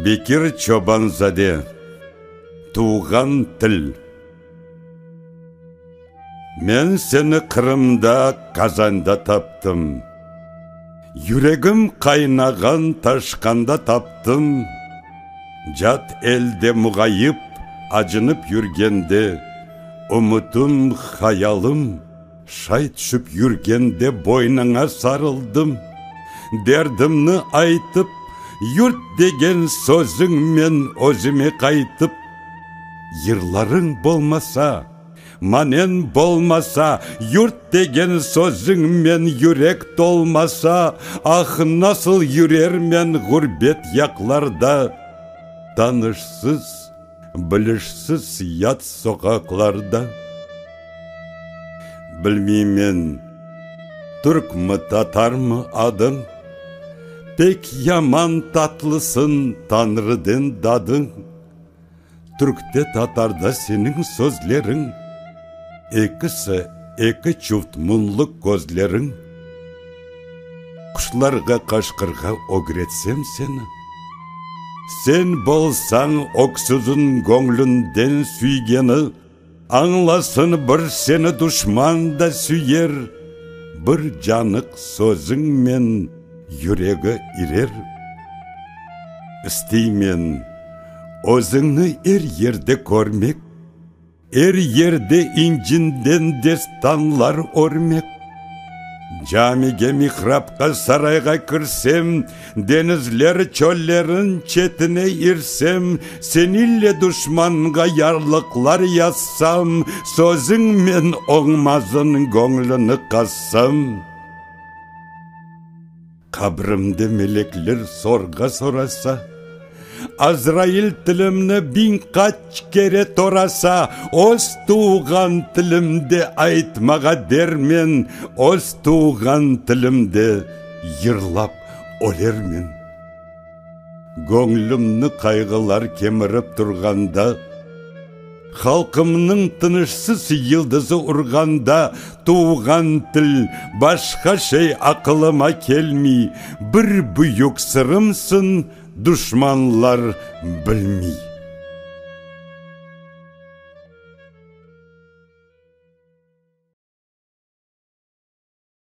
Бекир Чобанзаде. Туған тіл. Мен сені Қырымда, Қазанда таптым. Юрегім қайнаған ташқанда таптым. Жат елде мұғайып, ажынып жүргенде, ұмытым, хаялым, шай түшіп жүргенде бойныңа сарылдым. Дердімні айтып, юрт деген сөзіңмен өзіме қайтып, йырларың болмаса, манен болмаса, юрт деген сөзіңмен юрек толмаса, ах, насыл юрермен ғурбет яқларда, танышсыз, білішсіз ят соқақларда. Білмеймен, түркмі татармы адың, пек яман татлысын Танрыден дадың. Түркте татарда сенің сөзлерің, екісі екі чуфт мұнлы көзлерің. Құшларға қашқырға огретсем сені, сен болсаң өксізін көңлінден сүйгені, аңласын бір сені дұшман да сүйер, бір жанық сөзіңмен жүрегі ирер. Істеймен өзіңні ерде көрмек, ерде инжінден дестанлар өрмек. Жамиге михрапқа сарайға кірсем, денізлер чөллерін четіне ирсем, сенілі дұшманға ярлықлар яссам, сөзіңмен оңмазын көңліні қассам. Қабрымды мелеклер сорға сораса, Азраил тілімні бин қач кере тораса, оз туған тілімде айтмаға дермен, оз туған тілімде йырлап олермен. Көңлімні қайғылар кеміріп тұрғанда, халқымның тынышсыз йылдызы ұрғанда, туған тіл башқа шей ақылыма келмей, бір бұйық сырымсын дұшманлар білмей.